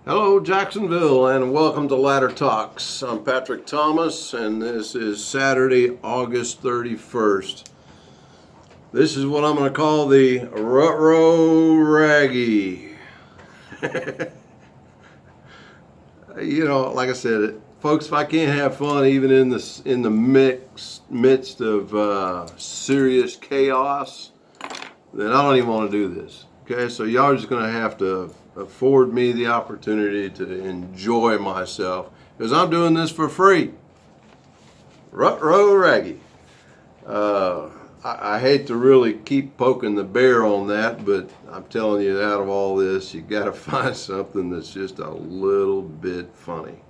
Hello, Jacksonville, and welcome to Ladder Talks. I'm Patrick Thomas, and this is Saturday, August 31st. This is what I'm going to call the Rut-Row Raggy. Like I said, folks, if I can't have fun even in the midst of serious chaos, then I don't even want to do this. Okay, so y'all are just going to have to afford me the opportunity to enjoy myself because I'm doing this for free. Rut-Row Raggy. I hate to really keep poking the bear on that, but I'm telling you, out of all this, you got to find something that's just a little bit funny.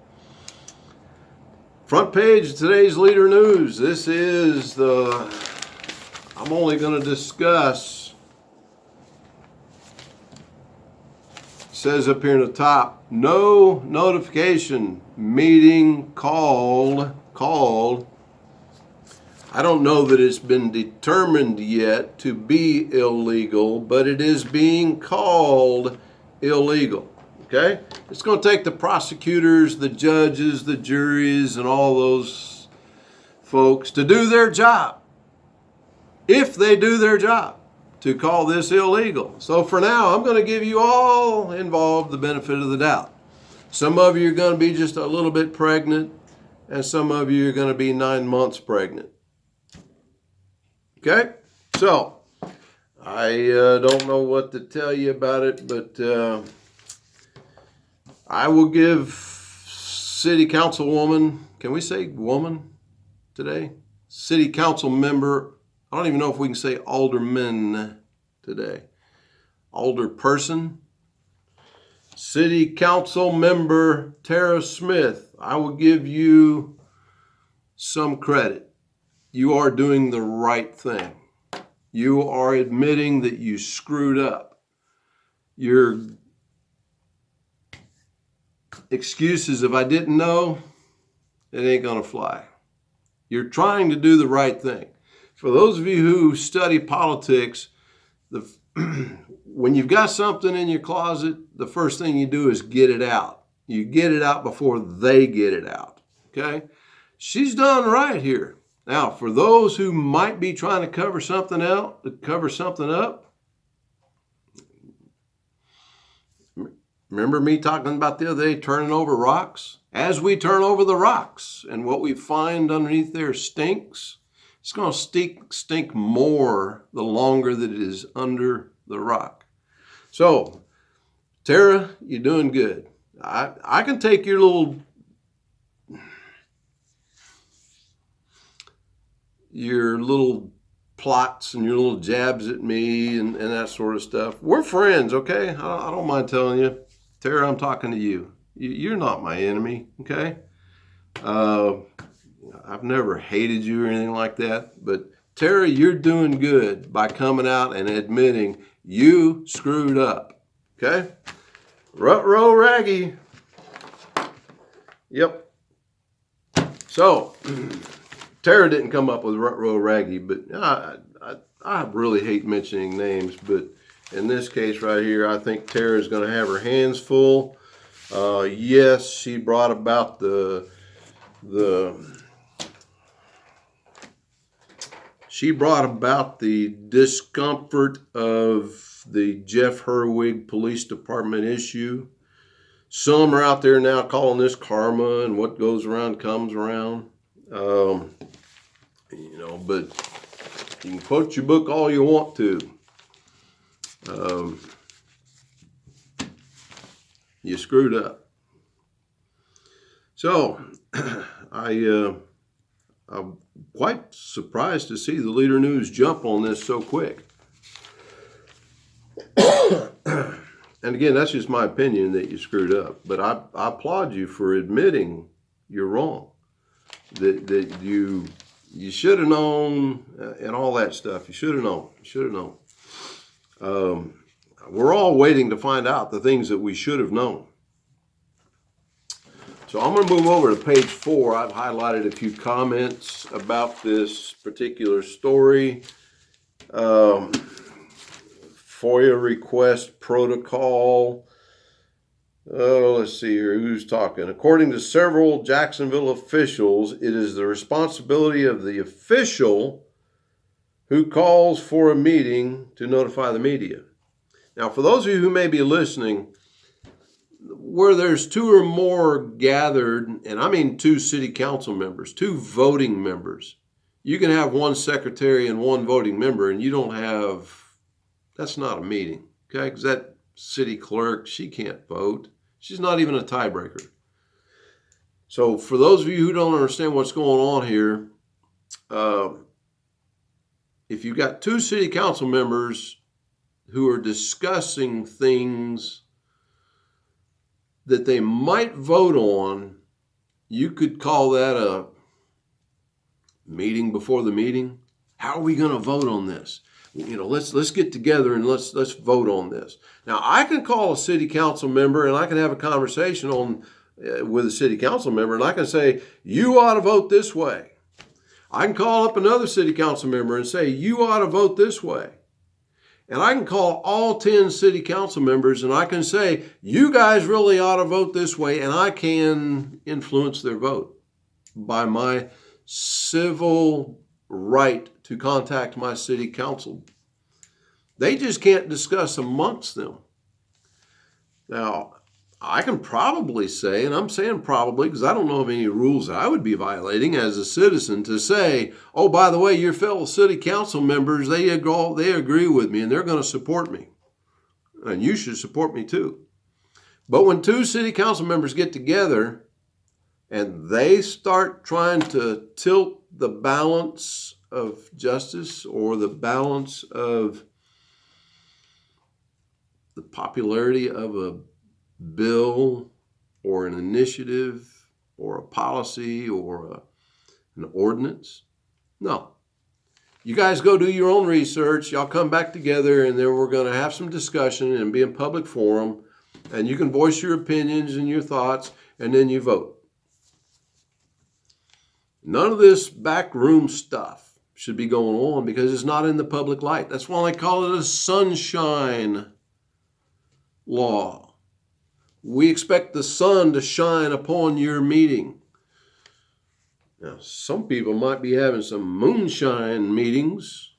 Front page of today's Leader News. This is I'm only going to discuss. Says up here in the top, no notification, meeting called. I don't know that it's been determined yet to be illegal, but it is being called illegal. Okay? It's going to take the prosecutors, the judges, the juries, and all those folks to do their job. If they do their job, to call this illegal. So for now, I'm going to give you all involved the benefit of the doubt. Some of you are going to be just a little bit pregnant, and some of you are going to be 9 months pregnant. Okay? So, I don't know what to tell you about it, but I will give City Councilwoman, can we say woman today? City Council member, I don't even know if we can say alderman today. Alderperson. City Council member Tara Smith, I will give you some credit. You are doing the right thing. You are admitting that you screwed up. Your excuses, if I didn't know, it ain't gonna fly. You're trying to do the right thing. For those of you who study politics, when you've got something in your closet, the first thing you do is get it out. You get it out before they get it out. Okay? She's done right here. Now, for those who might be trying to cover something up, remember me talking about the other day turning over rocks? As we turn over the rocks and what we find underneath there stinks, it's going to stink more the longer that it is under the rock. So, Tara, you're doing good. I can take your little plots and your little jabs at me and that sort of stuff. We're friends, okay? I don't mind telling you. Tara, I'm talking to you. You're not my enemy, okay? I've never hated you or anything like that, but Tara, you're doing good by coming out and admitting you screwed up, okay? Rut-Row Raggy. Yep. So, Tara didn't come up with Rut-Row Raggy, but I really hate mentioning names, but in this case right here, I think Tara's going to have her hands full. Yes, she brought about the discomfort of the Jeff Herwig Police Department issue. Some are out there now calling this karma and what goes around comes around. But you can quote your book all you want to. You screwed up. So, I'm quite surprised to see the Leader News jump on this so quick. And again, that's just my opinion that you screwed up. But I applaud you for admitting you're wrong. That you should have known and all that stuff. You should have known. We're all waiting to find out the things that we should have known. So I'm going to move over to page 4. I've highlighted a few comments about this particular story. FOIA request protocol. Oh, let's see here. Who's talking? According to several Jacksonville officials, it is the responsibility of the official who calls for a meeting to notify the media. Now, for those of you who may be listening, where there's two or more gathered, and I mean 2 city council members, 2 voting members, you can have 1 secretary and 1 voting member, and you don't have, that's not a meeting, okay? Because that city clerk, she can't vote. She's not even a tiebreaker. So for those of you who don't understand what's going on here, if you've got 2 city council members who are discussing things that they might vote on, you could call that a meeting before the meeting. How are we going to vote on this? Let's get together and let's vote on this. Now, I can call a city council member and I can have a conversation with a city council member, and I can say, you ought to vote this way. I can call up another city council member and say, you ought to vote this way. And I can call all 10 city council members and I can say, you guys really ought to vote this way, and I can influence their vote by my civil right to contact my city council. They just can't discuss amongst them. Now, I can probably say, and I'm saying probably because I don't know of any rules that I would be violating as a citizen, to say, oh, by the way, your fellow city council members, they agree with me and they're going to support me. And you should support me too. But when 2 city council members get together and they start trying to tilt the balance of justice or the balance of the popularity of a bill or an initiative or a policy or an ordinance, no. You guys go do your own research. Y'all come back together, and then we're going to have some discussion and be in public forum, and you can voice your opinions and your thoughts, and then you vote. None of this backroom stuff should be going on because it's not in the public light. That's why they call it a sunshine law. We expect the sun to shine upon your meeting. Now, some people might be having some moonshine meetings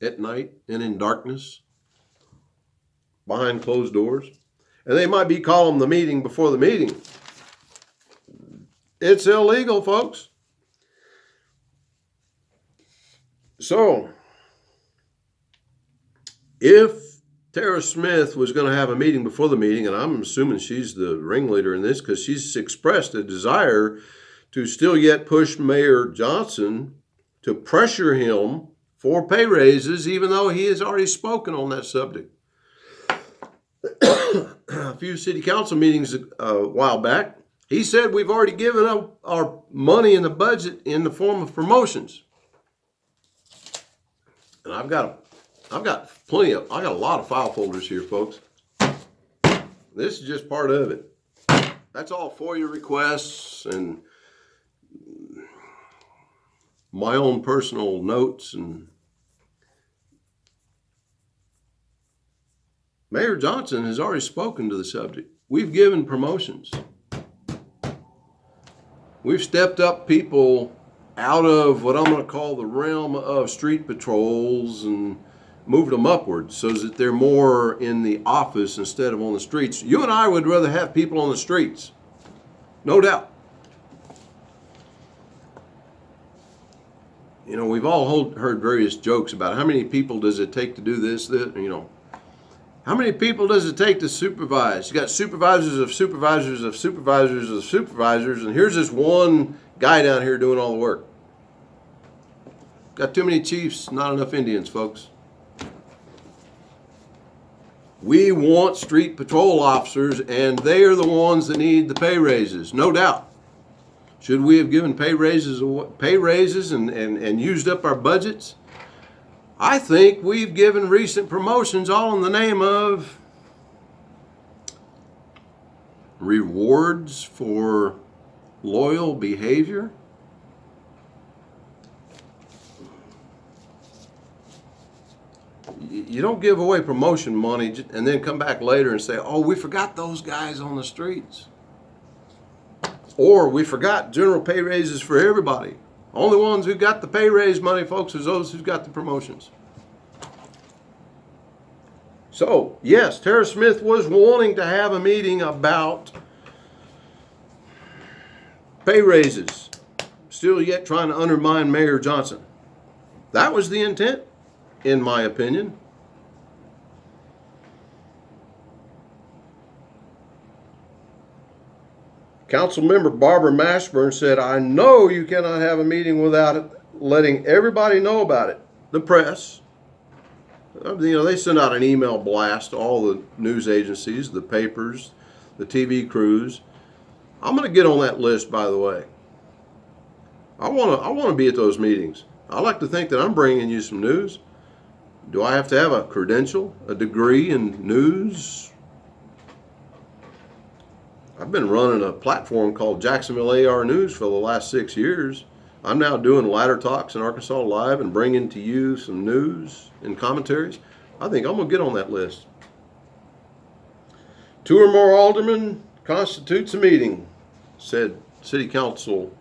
at night and in darkness, behind closed doors. And they might be calling the meeting before the meeting. It's illegal, folks. So, if Tara Smith was going to have a meeting before the meeting, and I'm assuming she's the ringleader in this because she's expressed a desire to still yet push Mayor Johnson to pressure him for pay raises, even though he has already spoken on that subject. A few city council meetings a while back, he said we've already given up our money in the budget in the form of promotions. And I've got a lot of file folders here, folks. This is just part of it. That's all FOIA requests and my own personal notes. And Mayor Johnson has already spoken to the subject. We've given promotions. We've stepped up people out of what I'm going to call the realm of street patrols and moved them upwards so that they're more in the office instead of on the streets. You and I would rather have people on the streets, no doubt. You know, we've all heard various jokes about how many people does it take to do this, how many people does it take to supervise? You got supervisors of supervisors of supervisors of supervisors, and here's this one guy down here doing all the work. Got too many chiefs, not enough Indians, folks. We want street patrol officers, and they are the ones that need the pay raises, no doubt. Should we have given pay raises and used up our budgets? I think we've given recent promotions all in the name of rewards for loyal behavior. You don't give away promotion money and then come back later and say, oh, we forgot those guys on the streets. Or we forgot general pay raises for everybody. Only ones who got the pay raise money, folks, is those who got the promotions. So, yes, Tara Smith was wanting to have a meeting about pay raises, still yet trying to undermine Mayor Johnson. That was the intent, in my opinion. Councilmember Barbara Mashburn said, I know you cannot have a meeting without letting everybody know about it. The press, they send out an email blast to all the news agencies, the papers, the TV crews. I'm going to get on that list, by the way. I want to be at those meetings. I like to think that I'm bringing you some news. Do I have to have a credential, a degree in news? I've been running a platform called Jacksonville AR News for the last 6 years. I'm now doing ladder talks in Arkansas Live and bringing to you some news and commentaries. I think I'm going to get on that list. 2 or more aldermen constitutes a meeting, said City Council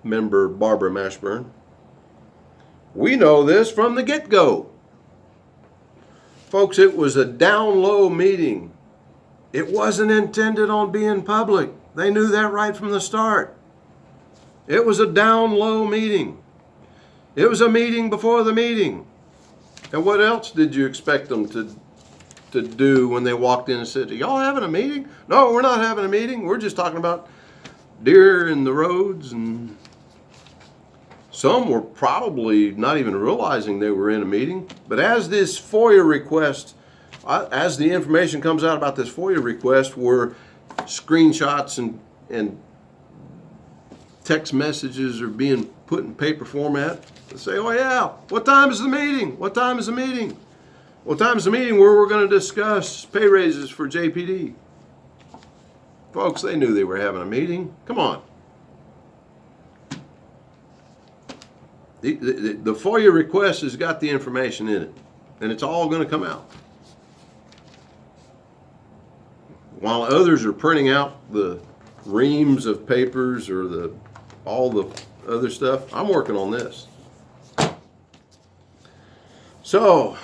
member Barbara Mashburn. We know this from the get-go. Folks, it was a down low meeting. It wasn't intended on being public. They knew that right from the start. It was a down low meeting. It was a meeting before the meeting. And what else did you expect them to do when they walked in and said, are y'all having a meeting? No, we're not having a meeting. We're just talking about deer in the roads. And some were probably not even realizing they were in a meeting. But as this FOIA request, as the information comes out about this FOIA request, where screenshots and text messages are being put in paper format, they say, oh yeah, what time is the meeting? What time is the meeting? What time is the meeting where we're going to discuss pay raises for JPD? Folks, they knew they were having a meeting. Come on. The FOIA request has got the information in it, and it's all going to come out. While others are printing out the reams of papers or all the other stuff, I'm working on this. So,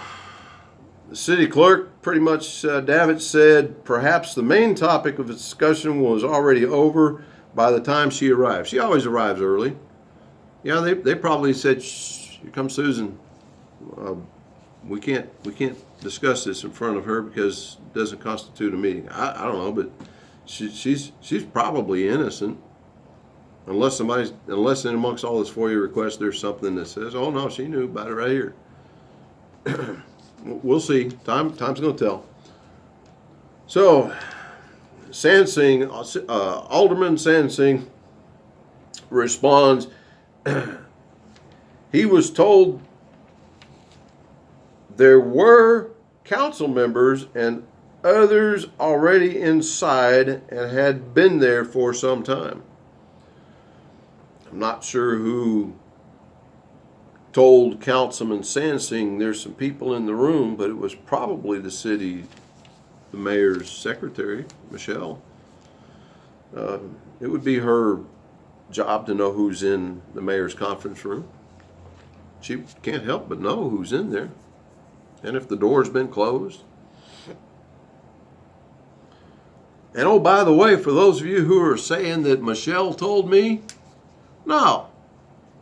the city clerk, pretty much, Davitt said, perhaps the main topic of the discussion was already over by the time she arrived. She always arrives early. Yeah, they probably said, shh, here comes Susan. We can't discuss this in front of her because it doesn't constitute a meeting. I don't know, but she's probably innocent, unless in amongst all this FOIA requests there's something that says, oh no, she knew about it right here. We'll see. Time's going to tell. So, Sansing, Alderman Sansing responds. He was told there were council members and others already inside and had been there for some time. I'm not sure who told Councilman Sansing there's some people in the room, but it was probably the mayor's secretary, Michelle. It would be her job to know who's in the mayor's conference room. She can't help but know who's in there, and if the door's been closed. And oh, by the way, for those of you who are saying that Michelle told me, no,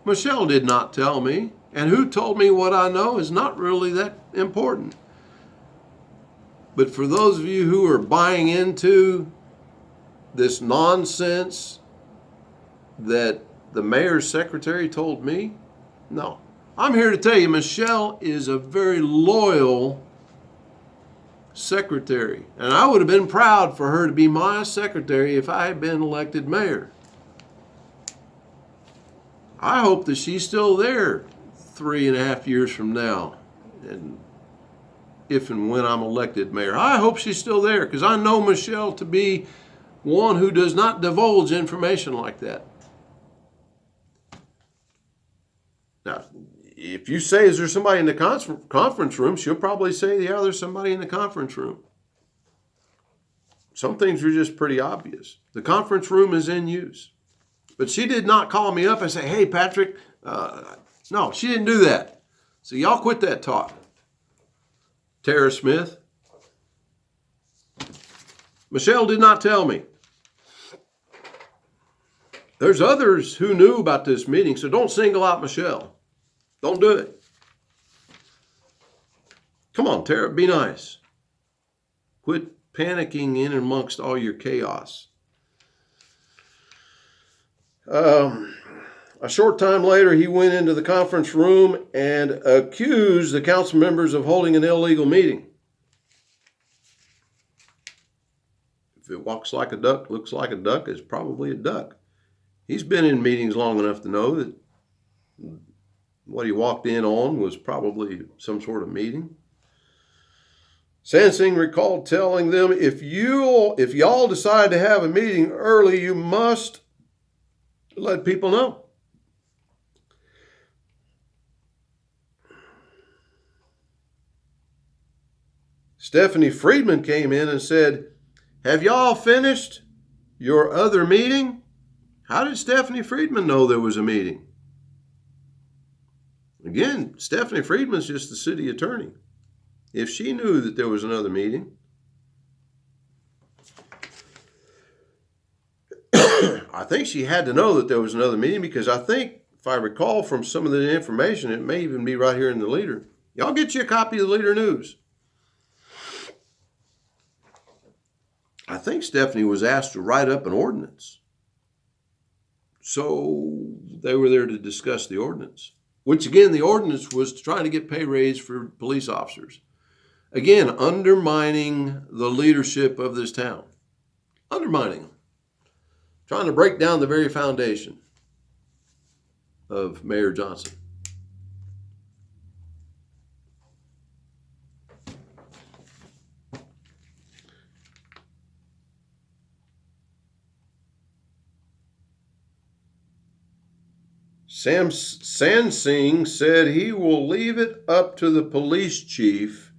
Michelle did not tell me, and who told me what I know is not really that important. But for those of you who are buying into this nonsense that the mayor's secretary told me, no. I'm here to tell you, Michelle is a very loyal secretary. And I would have been proud for her to be my secretary if I had been elected mayor. I hope that she's still there 3.5 years from now, and if and when I'm elected mayor. I hope she's still there, because I know Michelle to be one who does not divulge information like that. Now, if you say, is there somebody in the conference room, she'll probably say, yeah, there's somebody in the conference room. Some things are just pretty obvious. The conference room is in use. But she did not call me up and say, hey, Patrick, no, she didn't do that. So y'all quit that talk. Tara Smith. Michelle did not tell me. There's others who knew about this meeting, so don't single out Michelle. Don't do it. Come on, Tara, be nice. Quit panicking in amongst all your chaos. A short time later, he went into the conference room and accused the council members of holding an illegal meeting. If it walks like a duck, looks like a duck, it's probably a duck. He's been in meetings long enough to know that what he walked in on was probably some sort of meeting. Sansing recalled telling them, if y'all decide to have a meeting early, you must let people know. Stephanie Friedman came in and said, have y'all finished your other meeting? How did Stephanie Friedman know there was a meeting? Again, Stephanie Friedman's just the city attorney. If she knew that there was another meeting, I think she had to know that there was another meeting, because I think, if I recall from some of the information, it may even be right here in the Leader. Y'all get you a copy of the Leader News. I think Stephanie was asked to write up an ordinance. So they were there to discuss the ordinance, which again, the ordinance was trying to get pay raise for police officers. Again, undermining the leadership of this town. Undermining them. Trying to break down the very foundation of Mayor Johnson. Sansing said he will leave it up to the police chief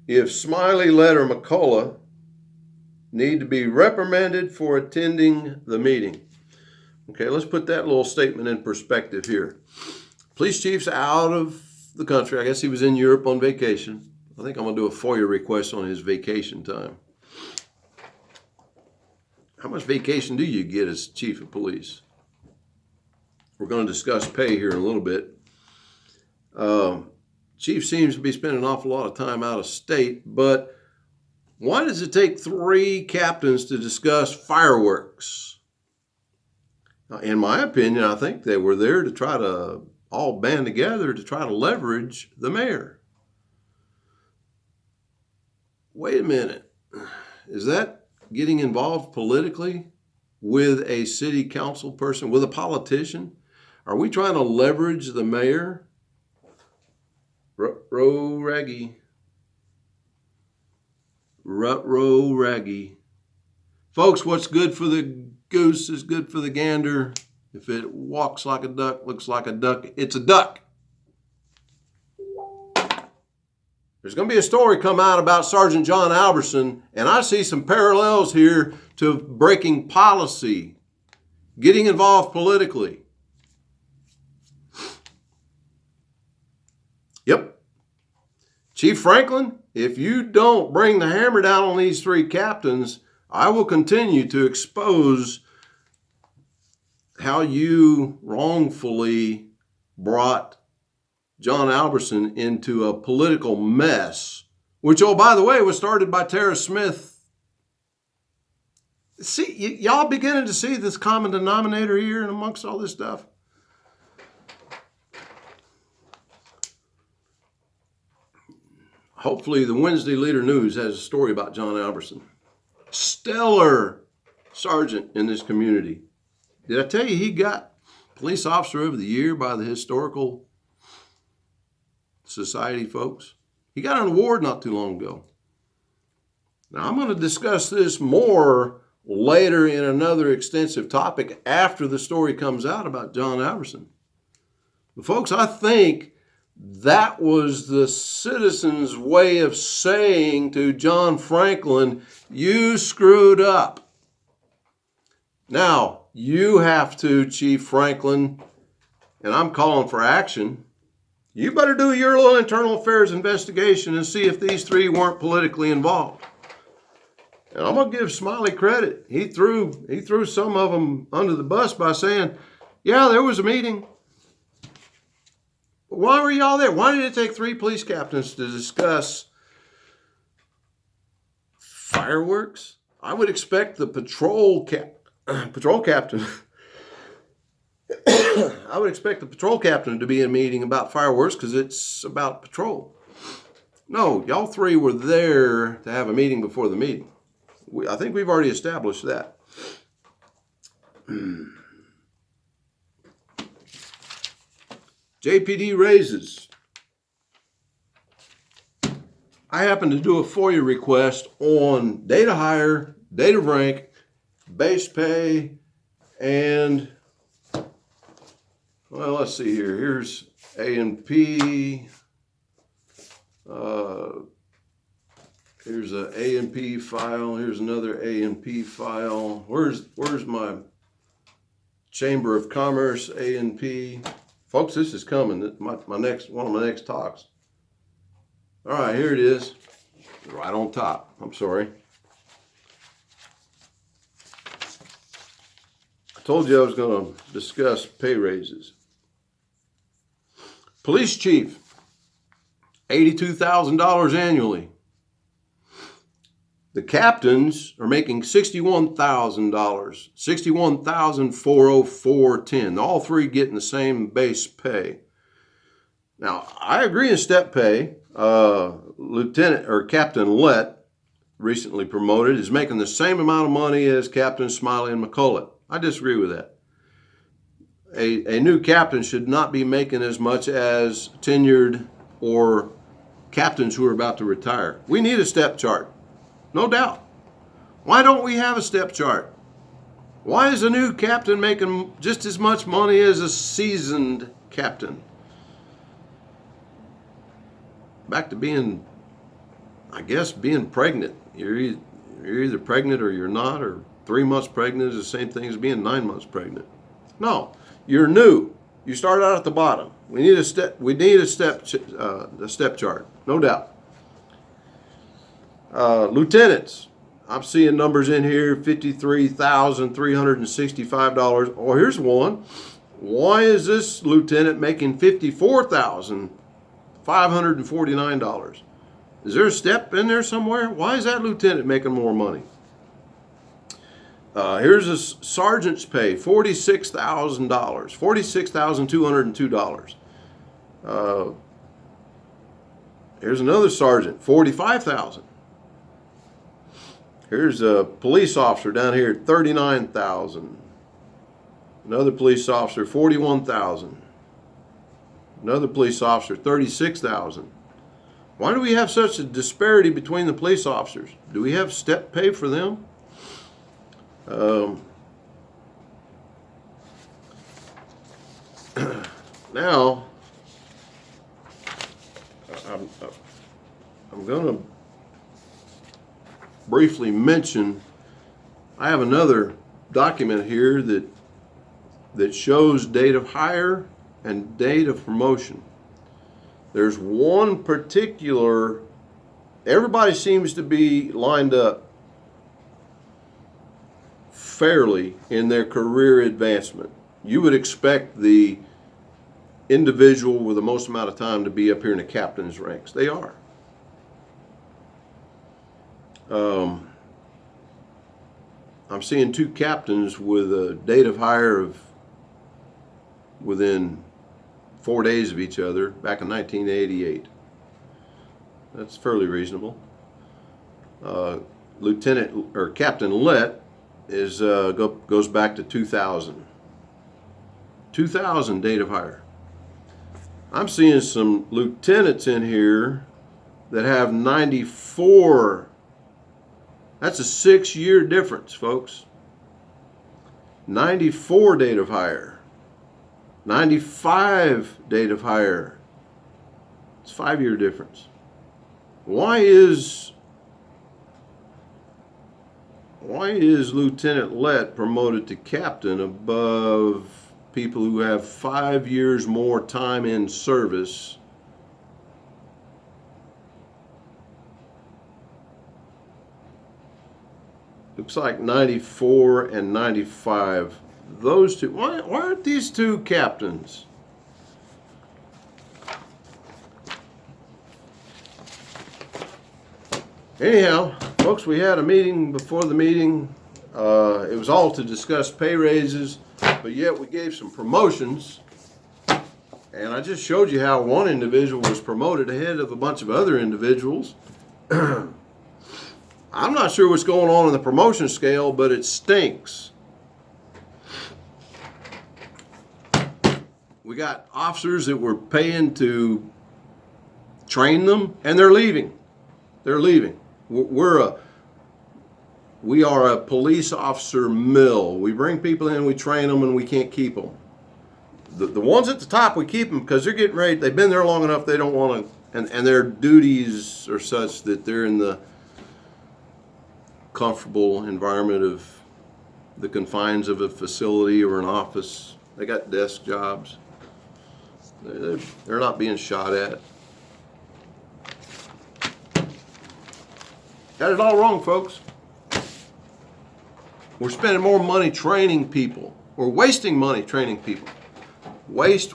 if Smiley Letter McCullough need to be reprimanded for attending the meeting. Okay, let's put that little statement in perspective here. Police chief's out of the country. I guess he was in Europe on vacation. I think I'm going to do a FOIA request on his vacation time. How much vacation do you get as chief of police? We're going to discuss pay here in a little bit. Chief seems to be spending an awful lot of time out of state, but why does it take 3 captains to discuss fireworks? In my opinion, I think they were there to try to all band together to try to leverage the mayor. Wait a minute. Is that getting involved politically with a city council person, with a politician? Are we trying to leverage the mayor? Rut-row raggy. Rut-row raggy. Folks, what's good for the goose is good for the gander. If it walks like a duck, looks like a duck, it's a duck. There's going to be a story come out about Sergeant John Alberson, and I see some parallels here to breaking policy, getting involved politically. Yep. Chief Franklin, if you don't bring the hammer down on these 3 captains, I will continue to expose how you wrongfully brought John Alberson into a political mess, which, oh, by the way, was started by Tara Smith. See, y'all beginning to see this common denominator here and amongst all this stuff? Hopefully the Wednesday Leader News has a story about John Alberson. Stellar sergeant in this community. Did I tell you he got Police Officer of the Year by the Historical Society folks? He got an award not too long ago. Now I'm going to discuss this more later in another extensive topic after the story comes out about John Alberson. But folks, I think That was the citizens' way of saying to John Franklin, you screwed up. Now, you have to, Chief Franklin, and I'm calling for action. You better do your little internal affairs investigation and see if these three weren't politically involved. And I'm going to give Smiley credit. He threw some of them under the bus by saying, yeah, there was a meeting. Why were y'all there? Why did it take three police captains to discuss fireworks? I would expect the patrol captain. I would expect the patrol captain to be in a meeting about fireworks because it's about patrol. No, y'all three were there to have a meeting before the meeting. I think we've already established that. JPD raises. I happened to do a FOIA request on data hire, date of rank, base pay, and, well, let's see here. Here's A&P. Here's a A&P file. Here's another A&P file. Where's my Chamber of Commerce A&P? Folks, this is coming. One of my next talks. All right, here it is. Right on top. I'm sorry. I told you I was going to discuss pay raises. Police chief, $82,000 annually. The captains are making $61,000, $61,404.10. All three getting the same base pay. Now, I agree in step pay. Lieutenant or Captain Lett, recently promoted, is making the same amount of money as Captain Smiley and McCullough. I disagree with that. A new captain should not be making as much as tenured or captains who are about to retire. We need a step chart. No doubt. Why don't we have a step chart? Why is a new captain making just as much money as a seasoned captain? Back to being, I guess, being pregnant. You're either pregnant or you're not, or 3 months pregnant is the same thing as being 9 months pregnant. No, you're new. You start out at the bottom. We need a step chart, no doubt. Lieutenants, I'm seeing numbers in here, $53,365. Oh, here's one. Why is this lieutenant making $54,549? Is there a step in there somewhere? Why is that lieutenant making more money? Here's a sergeant's pay, $46,000, $46,202. Here's another sergeant, $45,000. Here's a police officer down here at $39,000. Another police officer, $41,000. Another police officer, $36,000. Why do we have such a disparity between the police officers? Do we have step pay for them? Now, I'm going to briefly mention, I have another document here that shows date of hire and date of promotion. There's one particular, everybody seems to be lined up fairly in their career advancement. You would expect the individual with the most amount of time to be up here in the captain's ranks. They are. I'm seeing 2 captains with a date of hire of within 4 days of each other back in 1988. That's fairly reasonable. Lieutenant or Captain Lett is goes back to 2000. 2000 date of hire. I'm seeing some lieutenants in here that have 94. That's a 6-year difference, folks. 94 date of hire. 95 date of hire. It's a 5-year difference. Why is Lieutenant Lett promoted to captain above people who have 5 years more time in service? Looks like 94 and 95. Those two. Why aren't these two captains? Anyhow, folks, we had a meeting before the meeting. It was all to discuss pay raises, but yet we gave some promotions. And I just showed you how one individual was promoted ahead of a bunch of other individuals. I'm not sure what's going on in the promotion scale, but it stinks. We got officers that we're paying to train them, and they're leaving. They're leaving. We are a police officer mill. We bring people in, we train them, and we can't keep them. The ones at the top, we keep them because they're getting ready. They've been there long enough. They don't want to, and their duties are such that they're in the comfortable environment of the confines of a facility or an office. They got desk jobs. They're not being shot at. Got it all wrong, folks. We're spending more money training people. We're wasting money training people. Waste.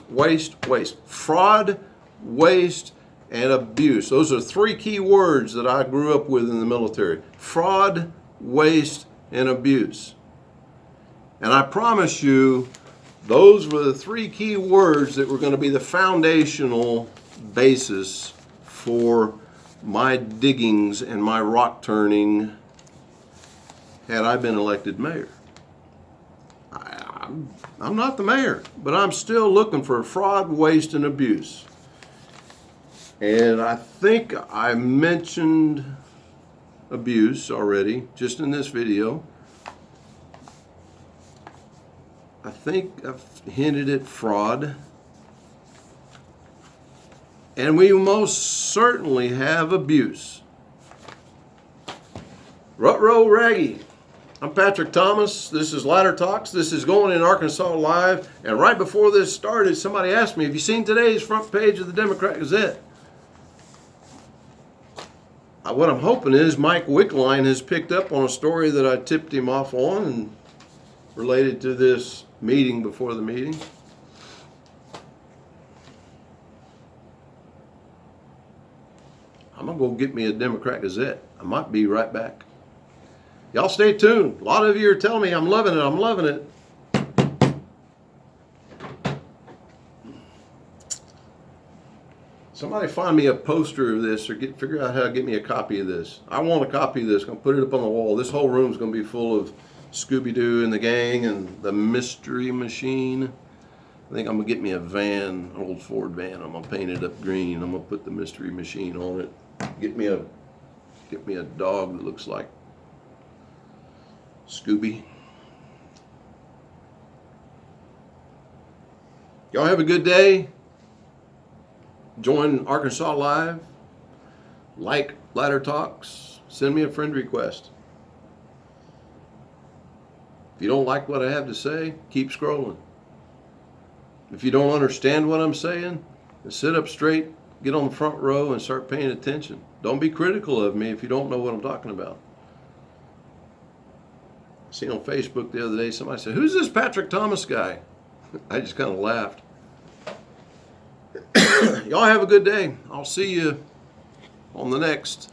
Fraud, waste, and abuse. Those are 3 key words that I grew up with in the military. Fraud, waste, and abuse. And I promise you, those were the 3 key words that were going to be the foundational basis for my diggings and my rock turning had I been elected mayor. I'm not the mayor, but I'm still looking for fraud, waste, and abuse. And I think I mentioned abuse already, just in this video. I think I've hinted at fraud. And we most certainly have abuse. Rut-row raggy. I'm Patrick Thomas. This is Ladder Talks. This is Going in Arkansas Live. And right before this started, somebody asked me, have you seen today's front page of the Democrat Gazette? What I'm hoping is Mike Wickline has picked up on a story that I tipped him off on and related to this meeting before the meeting. I'm going to go get me a Democrat Gazette. I might be right back. Y'all stay tuned. A lot of you are telling me I'm loving it. I'm loving it. Somebody find me a poster of this or figure out how to get me a copy of this. I want a copy of this. I'm going to put it up on the wall. This whole room is going to be full of Scooby-Doo and the gang and the Mystery Machine. I think I'm going to get me a van, an old Ford van. I'm going to paint it up green. I'm going to put the Mystery Machine on it. Get me a dog that looks like Scooby. Y'all have a good day. Join Arkansas Live. Like Ladder Talks. Send me a friend request. If you don't like what I have to say, keep scrolling. If you don't understand what I'm saying, then sit up straight, get on the front row, and start paying attention. Don't be critical of me if you don't know what I'm talking about. I seen on Facebook the other day, somebody said, who's this Patrick Thomas guy? I just kind of laughed. Y'all have a good day. I'll see you on the next